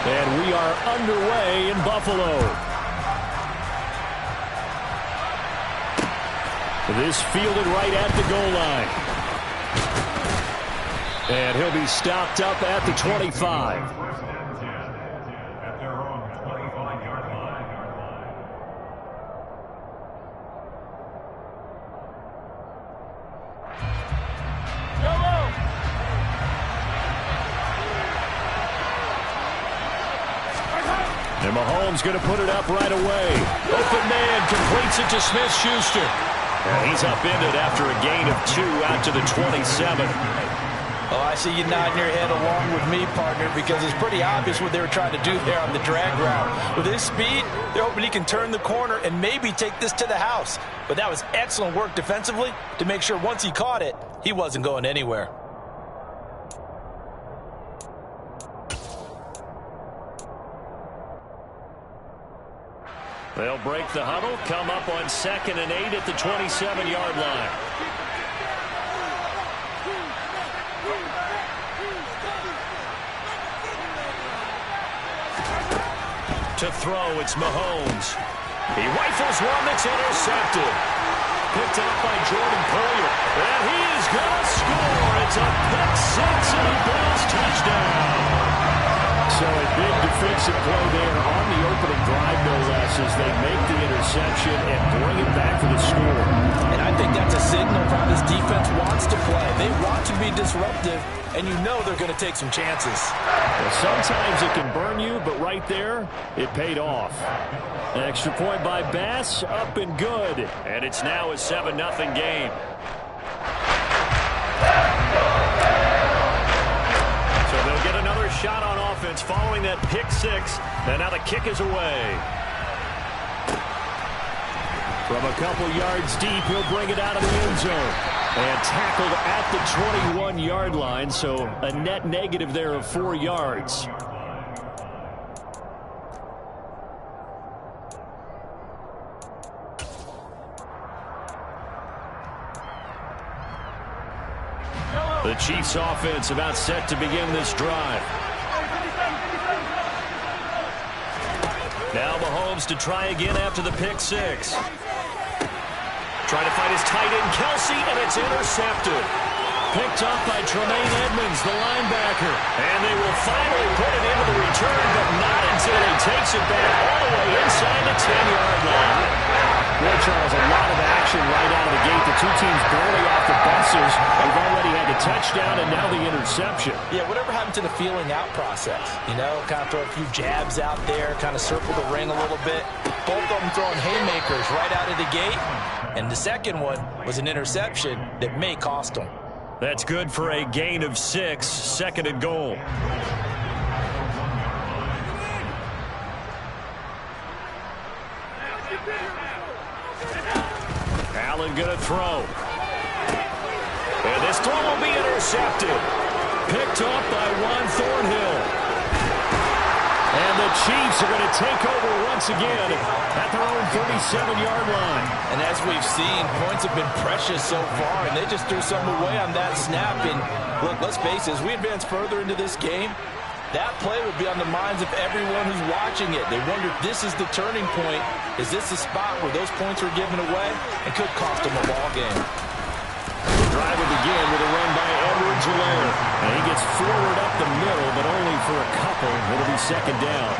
And we are underway in Buffalo. This fielded right at the goal line. And he'll be stopped up at the 25. And Mahomes going to put it up right away. Open man completes it to Smith-Schuster. And he's upended after a gain of 2 out to the 27. Oh, I see you nodding your head along with me, partner, because it's pretty obvious what they were trying to do there on the drag route. With his speed, they're hoping he can turn the corner and maybe take this to the house. But that was excellent work defensively to make sure once he caught it, he wasn't going anywhere. They'll break the huddle, come up on 2nd and 8 at the 27-yard line. To throw, it's Mahomes. He rifles one that's intercepted. Picked up by Jordan Poyer. And he is going to score. It's a pick six and a Bills touchdown. So a big defensive play there on the opening drive, no less, as they make the interception and bring it back for the score. And I think that's a signal of how this defense wants to play. They want to be disruptive, and you know they're going to take some chances. Well, sometimes it can burn you, but right there, it paid off. An extra point by Bass, up and good. And it's now a 7-0 game. So they'll get another shot on offense following that pick six. And now the kick is away. From a couple yards deep, he'll bring it out of the end zone. And tackled at the 21-yard line, so a net negative there of 4 yards. The Chiefs offense about set to begin this drive. Now Mahomes to try again after the pick six. Trying to find his tight end, Kelsey, and it's intercepted. Picked up by Tremaine Edmonds, the linebacker. And they will finally put it into the return, but not until he takes it back all the way inside the 10-yard line. Well, Charles, a lot of action right out of the gate. The two teams barely off the buses. They've already had the touchdown and now the interception. Yeah, whatever happened to the feeling out process? You know, kind of throw a few jabs out there, kind of circle the ring a little bit. Both of them throwing haymakers right out of the gate. And the second one was an interception that may cost them. That's good for a gain of 6, 2nd and goal. Allen going to throw. And this throw will be intercepted. Picked up by Juan Thornhill. And the Chiefs are going to take over once again at their own 37-yard line. And as we've seen, points have been precious so far, and they just threw some away on that snap. And look, let's face it, as we advance further into this game, that play would be on the minds of everyone who's watching it. They wonder if this is the turning point. Is this the spot where those points were given away? It could cost them a ball game. The drive will begin with a run by Edwards-Helaire. And he gets forward up the middle, but only for a couple. It'll be 2nd down.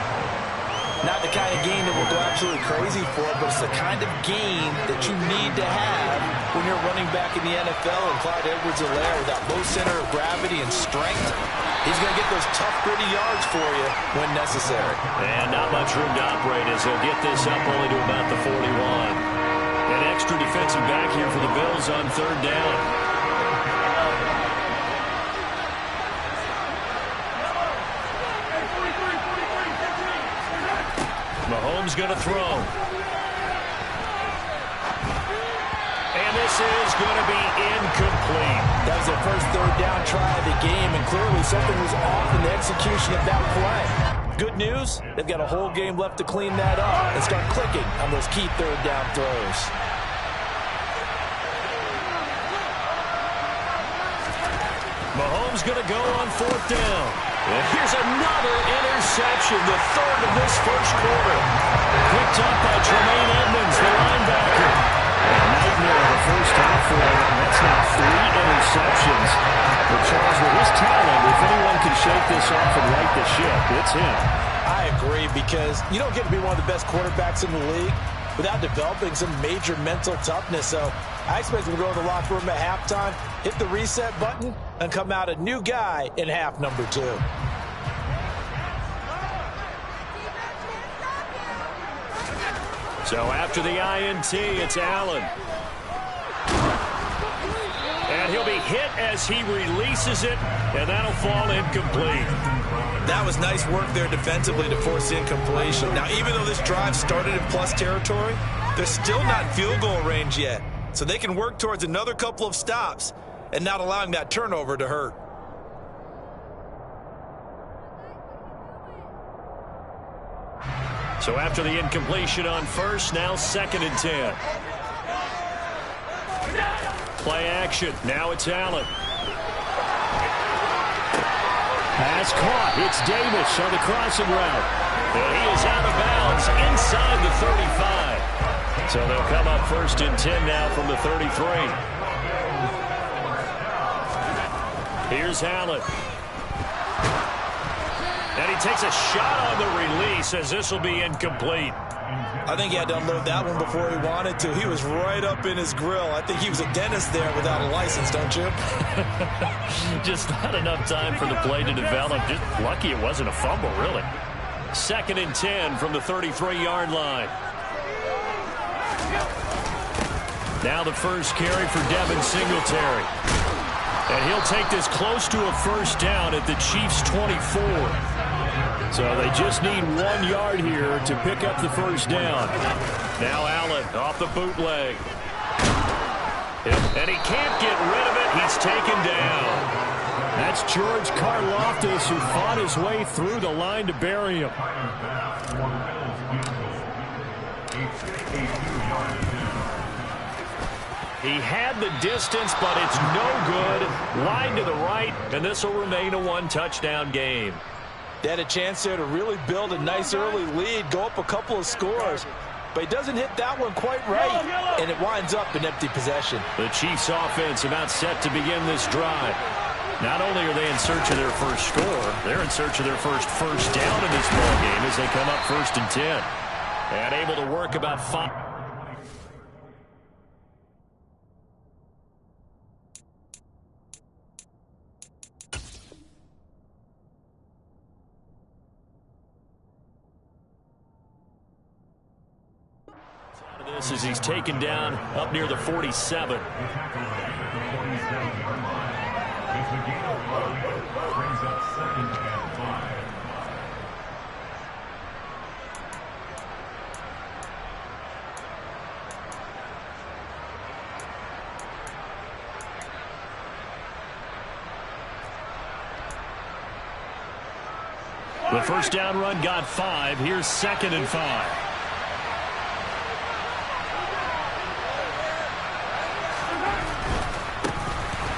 Not the kind of game that will go absolutely crazy for, but it's the kind of game that you need to have when you're running back in the NFL. And Clyde Edwards-Helaire, with that low center of gravity and strength, he's going to get those tough, gritty yards for you when necessary. And not much room to operate as he'll get this up only to about the 41. An extra defensive back here for the Bills on 3rd down. Mahomes going to throw. And this is going to be incomplete. That was their first 3rd down try of the game, and clearly something was off in the execution of that play. Good news, they've got a whole game left to clean that up and start clicking on those key 3rd down throws. Mahomes going to go on 4th down. And here's another interception, the third of this first quarter. Picked up by Tremaine Edmonds, the linebacker. A nightmare of a first half for him, and that's now 3 interceptions. But Charles, with his talent, if anyone can shake this off and right the ship, it's him. I agree, because you don't get to be one of the best quarterbacks in the league without developing some major mental toughness. So I expect him to go to the locker room at halftime, hit the reset button, and come out a new guy in half number 2. So after the INT, it's Allen. And he'll be hit as he releases it, and that'll fall incomplete. That was nice work there defensively to force the incompletion. Now, even though this drive started in plus territory, they're still not in field goal range yet. So they can work towards another couple of stops and not allowing that turnover to hurt. So after the incompletion on first, now 2nd and 10. Play action. Now it's Allen. Pass caught. It's Davis on the crossing route. And he is out of bounds inside the 35. So they'll come up 1st and 10 now from the 33. Here's Allen. And he takes a shot on the release as this will be incomplete. I think he had to unload that one before he wanted to. He was right up in his grill. I think he was a dentist there without a license, don't you? Just not enough time for the play to develop. Just lucky it wasn't a fumble, really. 2nd and 10 from the 33-yard line. Now the first carry for Devin Singletary. And he'll take this close to a first down at the Chiefs' 24. So they just need 1 yard here to pick up the first down. Now Allen off the bootleg. And he can't get rid of it. He's taken down. That's George Karlaftis, who fought his way through the line to bury him. He had the distance, but it's no good. Wide to the right, and this will remain a 1-touchdown game. They had a chance there to really build a nice early lead, go up a couple of scores. But he doesn't hit that one quite right, and it winds up an empty possession. The Chiefs offense about set to begin this drive. Not only are they in search of their first score, they're in search of their first down in this ball game as they come up 1st and 10. And able to work about 5. This as he's taken down up near the 47. The first down run got 5. Here's 2nd and 5.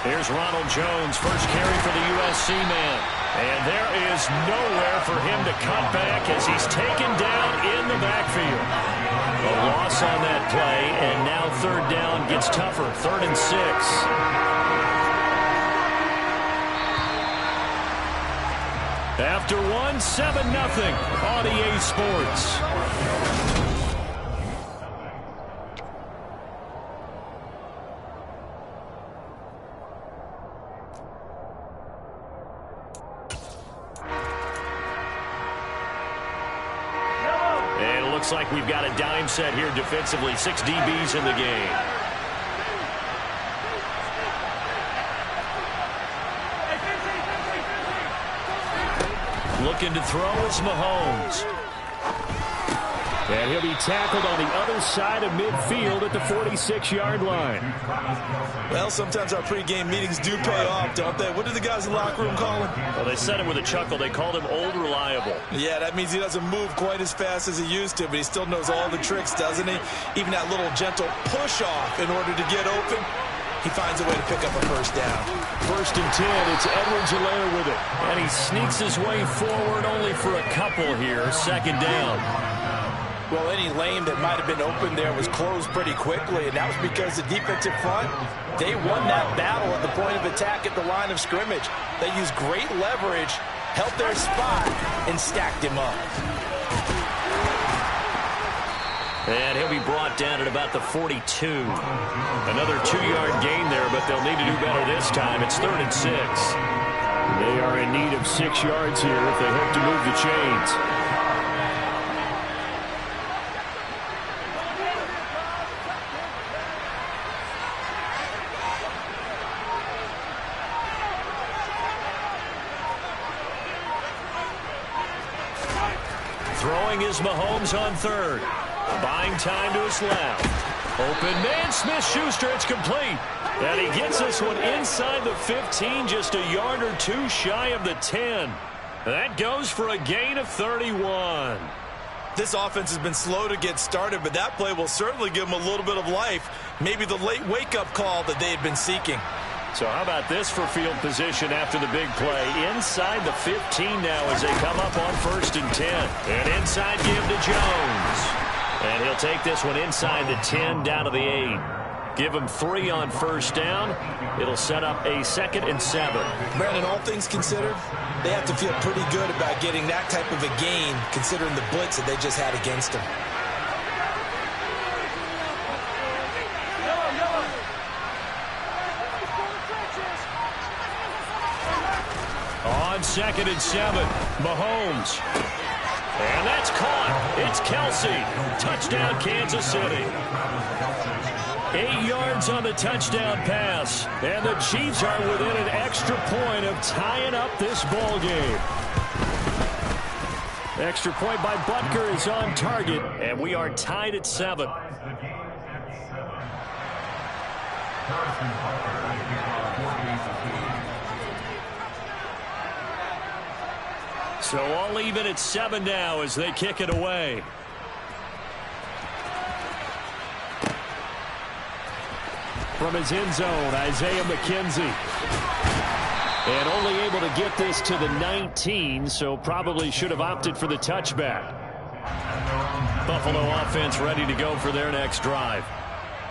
Here's Ronald Jones, first carry for the USC man. And there is nowhere for him to cut back as he's taken down in the backfield. A loss on that play, and now 3rd down gets tougher, 3rd and 6. After 7-0 on EA Sports. Looks like we've got a dime set here defensively. 6 DBs in the game. Looking to throw is Mahomes. And he'll be tackled on the other side of midfield at the 46-yard line. Well, sometimes our pregame meetings do pay off, don't they? What do the guys in the locker room call him? Well, they said it with a chuckle. They called him Old Reliable. Yeah, that means he doesn't move quite as fast as he used to, but he still knows all the tricks, doesn't he? Even that little gentle push-off in order to get open. he finds a way to pick up a first down. 1st and 10. It's Edwards-Helaire with it. And he sneaks his way forward only for a couple here. 2nd down. Well, any lane that might have been open there was closed pretty quickly, and that was because the defensive front, they won that battle at the point of attack at the line of scrimmage. They used great leverage, held their spot, and stacked him up. And he'll be brought down at about the 42. Another 2-yard gain there, but they'll need to do better this time. It's 3rd and 6. They are in need of 6 yards here if they hope to move the chains. Throwing is Mahomes on 3rd. Buying time to his left. Open man, Smith-Schuster, it's complete. And he gets this one inside the 15, just a yard or 2 shy of the 10. That goes for a gain of 31. This offense has been slow to get started, but that play will certainly give them a little bit of life. Maybe the late wake-up call that they had been seeking. So how about this for field position after the big play? Inside the 15 now as they come up on 1st and 10. And inside give to Jones. And he'll take this one inside the 10 down to the 8. Give him 3 on 1st down. It'll set up a 2nd and 7. Brandon, all things considered, they have to feel pretty good about getting that type of a gain considering the blitz that they just had against them. On 2nd and 7, Mahomes. And that's caught. It's Kelsey. Touchdown, Kansas City. 8 yards on the touchdown pass. And the Chiefs are within an extra point of tying up this ball game. Extra point by Butker is on target. And we are tied at 7. So all even at 7 now as they kick it away. From his end zone, Isaiah McKenzie. And only able to get this to the 19, so probably should have opted for the touchback. Buffalo offense ready to go for their next drive.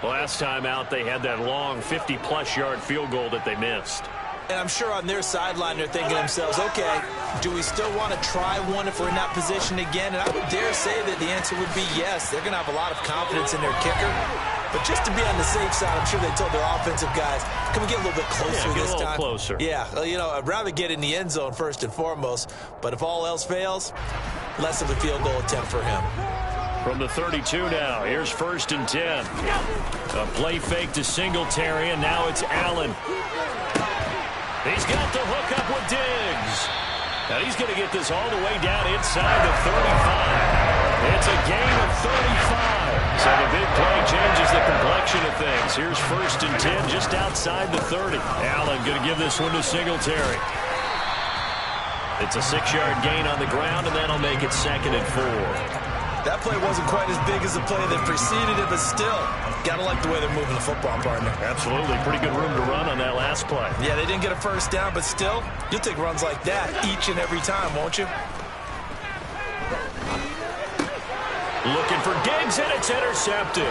Last time out, they had that long 50-plus yard field goal that they missed. And I'm sure on their sideline they're thinking to themselves, okay, do we still want to try one if we're in that position again? And I would dare say that the answer would be yes. They're going to have a lot of confidence in their kicker. But just to be on the safe side, I'm sure they told their offensive guys, can we get a little bit closer this time? Get a little closer. Yeah, well, you know, I'd rather get in the end zone first and foremost. But if all else fails, less of a field goal attempt for him. From the 32 now, here's 1st and 10. A play fake to Singletary, and now it's Allen. He's got the hook up with Diggs. Now he's going to get this all the way down inside the 35. It's a gain of 35. So the big play changes the complexion of things. Here's 1st and 10 just outside the 30. Allen going to give this one to Singletary. It's a 6-yard gain on the ground, and that'll make it 2nd and 4. That play wasn't quite as big as the play that preceded it, but still, gotta like the way they're moving the football, partner. Absolutely. Pretty good room to run on that last play. Yeah, they didn't get a first down, but still, you'll take runs like that each and every time, won't you? Looking for Diggs, and it's intercepted.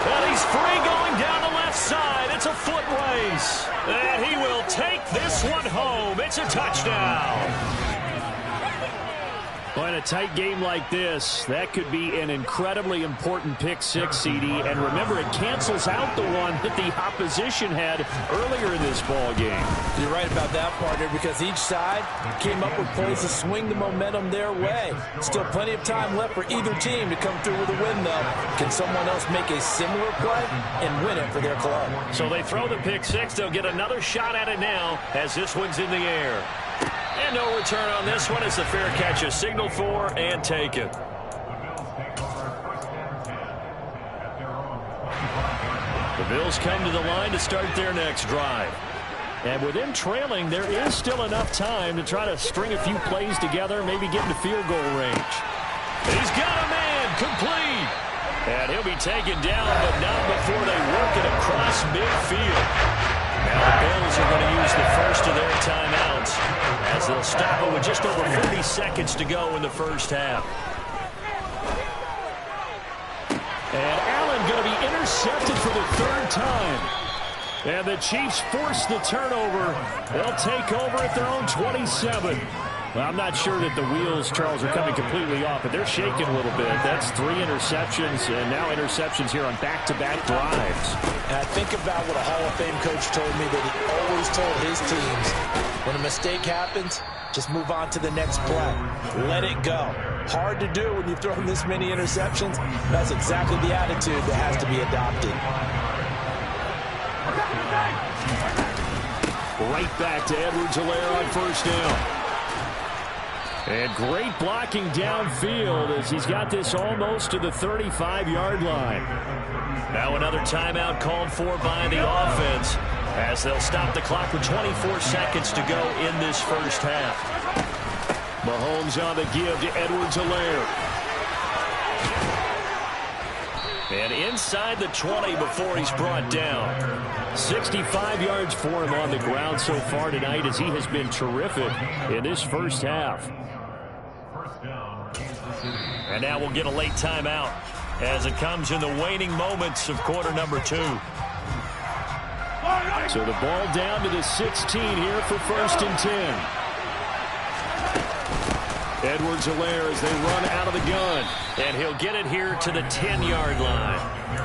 And he's free going down the left side. It's a foot race. And he will take this one home. It's a touchdown. Well, in a tight game like this, that could be an incredibly important pick six, CD. And remember, it cancels out the one that the opposition had earlier in this ball game. You're right about that, partner, because each side came up with plays to swing the momentum their way. Still plenty of time left for either team to come through with a win, though. Can someone else make a similar play and win it for their club? So they throw the pick six. They'll get another shot at it now as this one's in the air. And no return on this one as the fair catch is signaled for and taken. The Bills come to the line to start their next drive. And with them trailing, there is still enough time to try to string a few plays together, maybe get into field goal range. He's got a man, complete. And he'll be taken down, but not before they work it across midfield. Now the Bills are going to use the first of their timeouts as they'll stop it with just over 40 seconds to go in the first half. And Allen going to be intercepted for the third time. And the Chiefs force the turnover. They'll take over at their own 27. Well, I'm not sure that the wheels, Charles, are coming completely off, but they're shaking a little bit. That's 3 interceptions, and now interceptions here on back-to-back drives. And I think about what a Hall of Fame coach told me that he always told his teams, when a mistake happens, just move on to the next play. Let it go. Hard to do when you've thrown this many interceptions. That's exactly the attitude that has to be adopted. Right back to Edwards-Helaire on first down. And great blocking downfield as he's got this almost to the 35-yard line. Now another timeout called for by the offense as they'll stop the clock with 24 seconds to go in this first half. Mahomes on the give to Edwards-Helaire. And inside the 20 before he's brought down. 65 yards for him on the ground so far tonight as he has been terrific in this first half. And now we'll get a late timeout as it comes in the waning moments of quarter number 2. So the ball down to the 16 here for 1st and 10. Edwards-Helaire as they run out of the gun. And he'll get it here to the 10-yard line.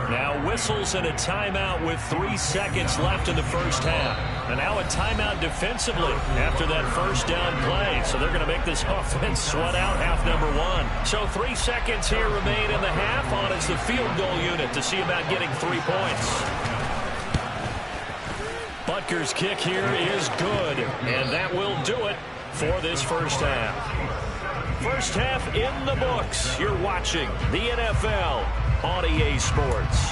Now whistles and a timeout with 3 seconds left in the first half. And now a timeout defensively after that first down play. So they're going to make this offense sweat out half number 1. So 3 seconds here remain in the half on it's the field goal unit to see about getting 3 points. Butker's kick here is good. And that will do it for this first half. First half in the books. You're watching the NFL on EA Sports.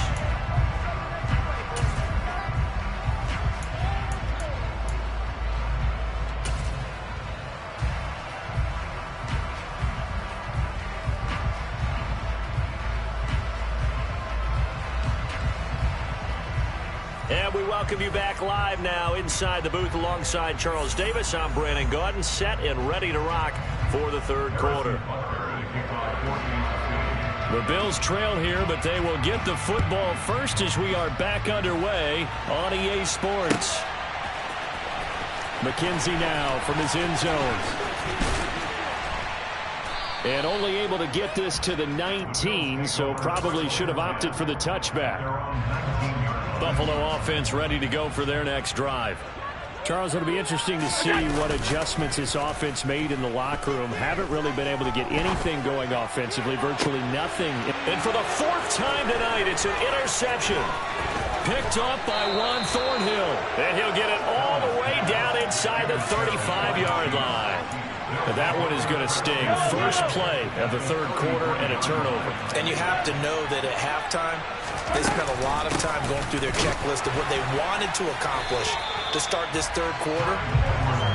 And we welcome you back live now inside the booth alongside Charles Davis. I'm Brandon Gaudin, set and ready to rock for the third quarter. The Bills trail here, but they will get the football first as we are back underway on EA Sports. McKenzie now from his end zone. And only able to get this to the 19, so probably should have opted for the touchback. Buffalo offense ready to go for their next drive. Charles, it'll be interesting to see what adjustments this offense made in the locker room. Haven't really been able to get anything going offensively, virtually nothing. And for the 4th time tonight, it's an interception. Picked up by Juan Thornhill. And he'll get it all the way down inside the 35-yard line. And that one is going to sting. First play of the third quarter and a turnover. And you have to know that at halftime, they spent a lot of time going through their checklist of what they wanted to accomplish to start this third quarter.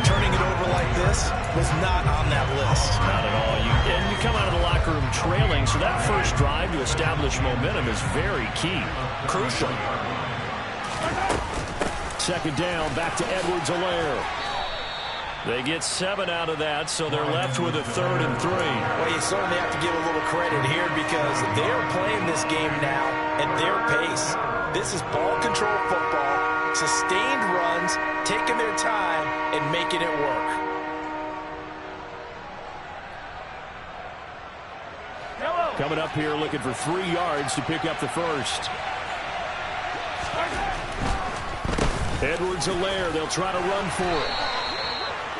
Turning it over like this was not on that list. Not at all. And you come out of the locker room trailing, so that first drive to establish momentum is very key. Crucial. Second down, back to Edwards-Helaire. They get 7 out of that, so they're left with a 3rd and 3. Well, you certainly have to give a little credit here because they're playing this game now at their pace. This is ball control football, sustained runs, taking their time, and making it work. Coming up here looking for 3 yards to pick up the first. Edwards-Helaire, they'll try to run for it.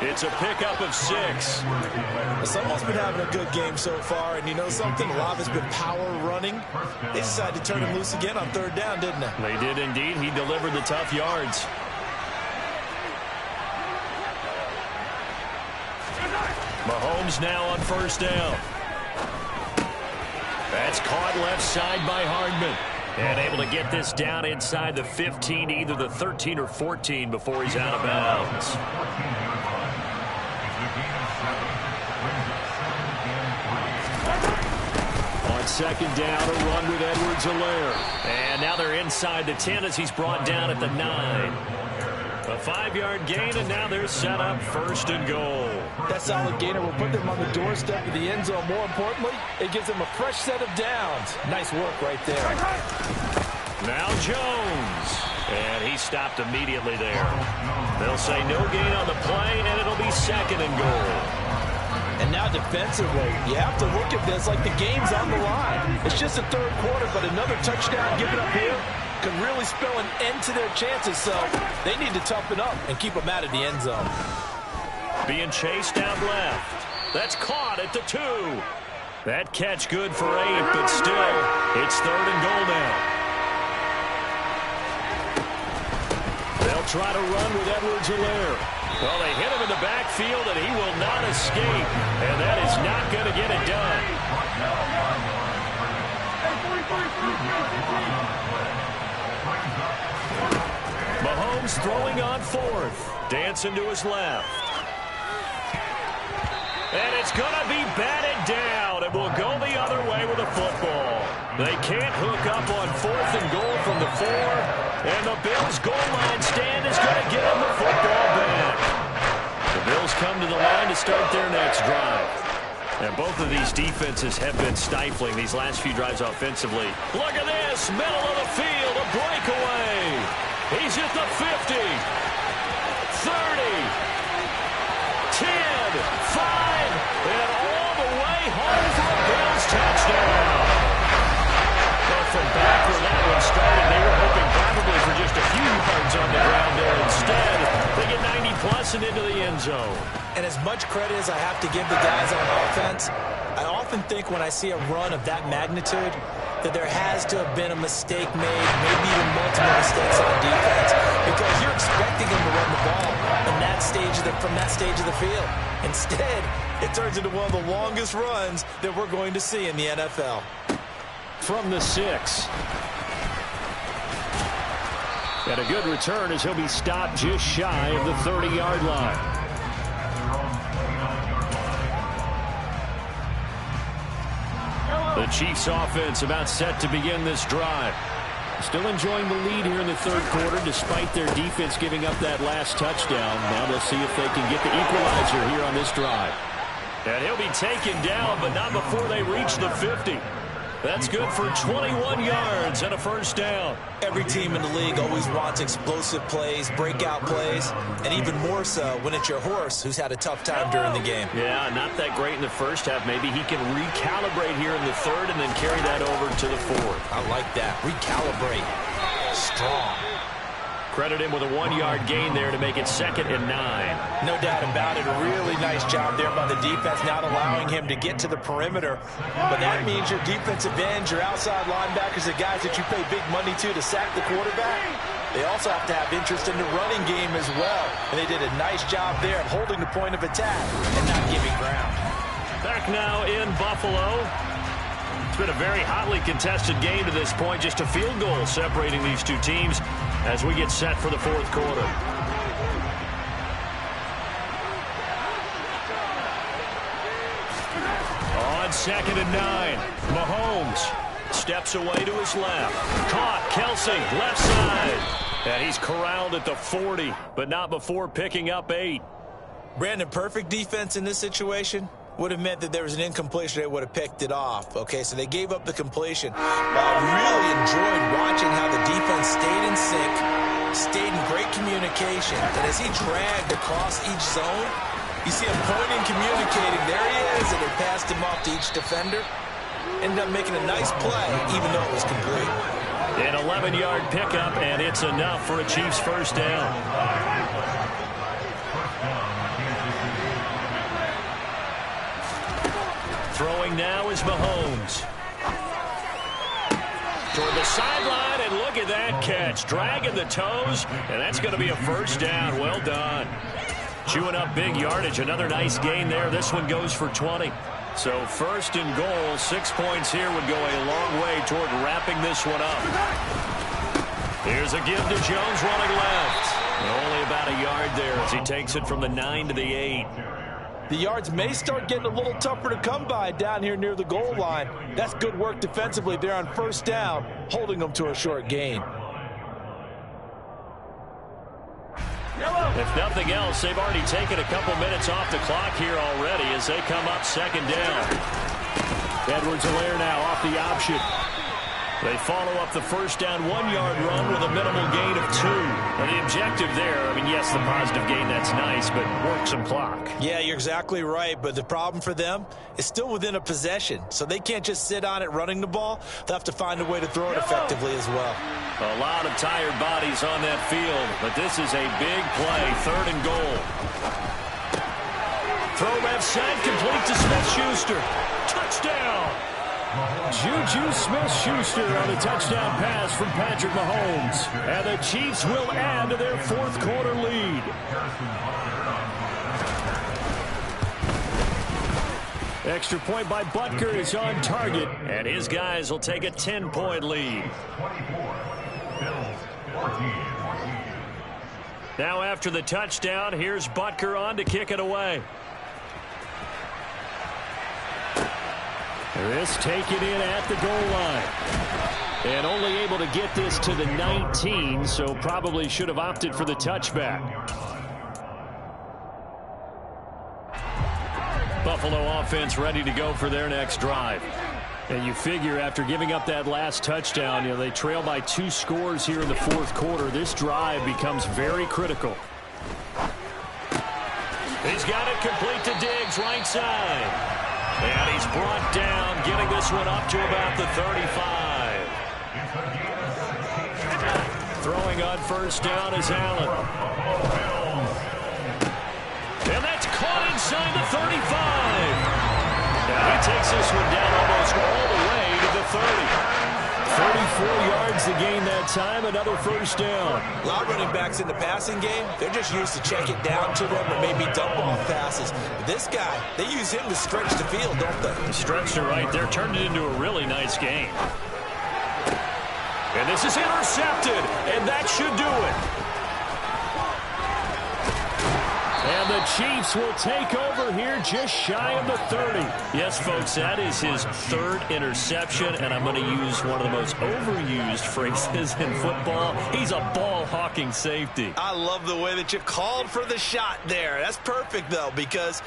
It's a pickup of 6. Someone's been having a good game so far, and you know something? A lot of it's been power running. They decided to turn him loose again on 3rd down, didn't they? They did indeed. He delivered the tough yards. Mahomes now on 1st down. That's caught left side by Hardman. And able to get this down inside the 15, either the 13 or 14 before he's out of bounds. On On second down, a run with Edwards-Helaire. And now they're inside the 10 as he's brought down at the 9. A 5-yard gain, and now they're set up first and goal. That solid gainer will put them on the doorstep of the end zone. More importantly, it gives them a fresh set of downs. Nice work right there. Now Jones. And he stopped immediately there. They'll say no gain on the play, and it'll be second and goal. And now defensively, you have to look at this like the game's on the line. It's just the third quarter, but another touchdown given up here could really spell an end to their chances, so they need to toughen up and keep them out of the end zone. Being chased out left. That's caught at the 2. That catch good for 8, but still, it's third and goal now. They'll try to run with Edwards-Helaire. Well, they hit him in the backfield, and he will not escape, and that is not going to get it done. Mahomes throwing on 4th. Dancing to his left. And it's going to be batted down, and will go the other way with the football. They can't hook up on 4th and goal from the 4, and the Bills' goal line stand is going to get them the football back. The Bills come to the line to start their next drive. And both of these defenses have been stifling these last few drives offensively. Look at this, middle of the field, a breakaway. He's at the 50, 30, 10, 5, and all the way home for a Bills touchdown. Well, from back where that one started, they were hoping probably for just a few yards on the ground there. Instead, they get 90-plus and into the end zone. And as much credit as I have to give the guys on offense, I often think when I see a run of that magnitude that there has to have been a mistake made, maybe even multiple mistakes on defense, because you're expecting them to run the ball from that stage of the field. Instead, it turns into one of the longest runs that we're going to see in the NFL. From the 6. And a good return as he'll be stopped just shy of the 30-yard line. The Chiefs offense about set to begin this drive. Still enjoying the lead here in the third quarter despite their defense giving up that last touchdown. Now they'll see if they can get the equalizer here on this drive. And he'll be taken down, but not before they reach the 50. That's good for 21 yards and a first down. Every team in the league always wants explosive plays, breakout plays, and even more so when it's your horse who's had a tough time during the game. Yeah, not that great in the first half. Maybe he can recalibrate here in the third and then carry that over to the 4th. I like that. Recalibrate. Strong. Credit him with a 1-yard gain there to make it 2nd and 9. No doubt about it. A really nice job there by the defense, not allowing him to get to the perimeter. But that means your defensive ends, your outside linebackers, the guys that you pay big money to sack the quarterback, they also have to have interest in the running game as well. And they did a nice job there of holding the point of attack and not giving ground. Back now in Buffalo. It's been a very hotly contested game to this point. Just a field goal separating these two teams as we get set for the fourth quarter. On 2nd and 9, Mahomes steps away to his left. Caught, Kelsey, left side. And he's corralled at the 40, but not before picking up 8. Brandon, perfect defense in this situation would have meant that there was an incompletion. They would have picked it off. Okay, so they gave up the completion. I really enjoyed watching how the defense stayed in sync, stayed in great communication, and as he dragged across each zone, you see him pointing, communicating. There he is, and they passed him off to each defender. Ended up making a nice play, even though it was complete. An 11-yard pickup, and it's enough for a Chiefs first down. Throwing now is Mahomes. Toward the sideline, and look at that catch. Dragging the toes, and that's going to be a first down. Well done. Chewing up big yardage. Another nice gain there. This one goes for 20. So first and goal, 6 points here would go a long way toward wrapping this one up. Here's a give to Jones running left. Only about a yard there as he takes it from the 9 to the 8. The yards may start getting a little tougher to come by down here near the goal line. That's good work defensively there on first down, holding them to a short gain. If nothing else, they've already taken a couple minutes off the clock here already as they come up second down. Edwards-Helaire now off the option. They follow up the first down 1-yard run with a minimal gain of 2. And the objective there, I mean, yes, the positive gain, that's nice, but work some clock. Yeah, you're exactly right, but the problem for them is still within a possession, so they can't just sit on it running the ball. They'll have to find a way to throw it effectively as well. A lot of tired bodies on that field, but this is a big play, 3rd and goal. Throw left side, complete to Smith-Schuster. Touchdown! Juju Smith-Schuster on the touchdown pass from Patrick Mahomes. And the Chiefs will add to their 4th quarter lead. Extra point by Butker is on target, and his guys will take a 10-point lead. Now after the touchdown, here's Butker on to kick it away. This taken in at the goal line. And only able to get this to the 19, so probably should have opted for the touchback. Buffalo offense ready to go for their next drive. And you figure after giving up that last touchdown, you know, they trail by 2 scores here in the 4th quarter. This drive becomes very critical. He's got it complete to Diggs, right side. And he's brought down, getting this one up to about the 35. Throwing on first down is Allen. And that's caught inside the 35. Now he takes this one down almost all the way to the 30. 34 yards to gain that time, another first down. A lot of running backs in the passing game, they're just used to check it down to them or maybe dump off passes. But this guy, they use him to stretch the field, don't they? Stretched it right there, turned it into a really nice game. And this is intercepted, and that should do it. And the Chiefs will take over here just shy of the 30. Yes, folks, that is his 3rd interception, and I'm going to use one of the most overused phrases in football. He's a ball-hawking safety. I love the way that you called for the shot there. That's perfect, though, because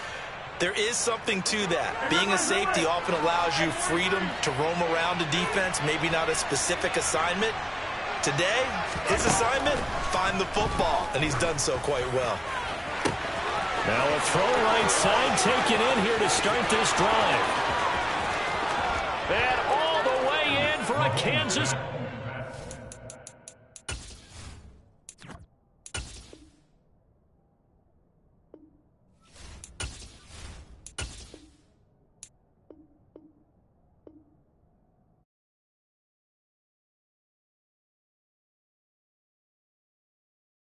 there is something to that. Being a safety often allows you freedom to roam around the defense, maybe not a specific assignment. Today, his assignment, find the football, and he's done so quite well. Now a throw right side taken in here to start this drive. And all the way in for a Kansas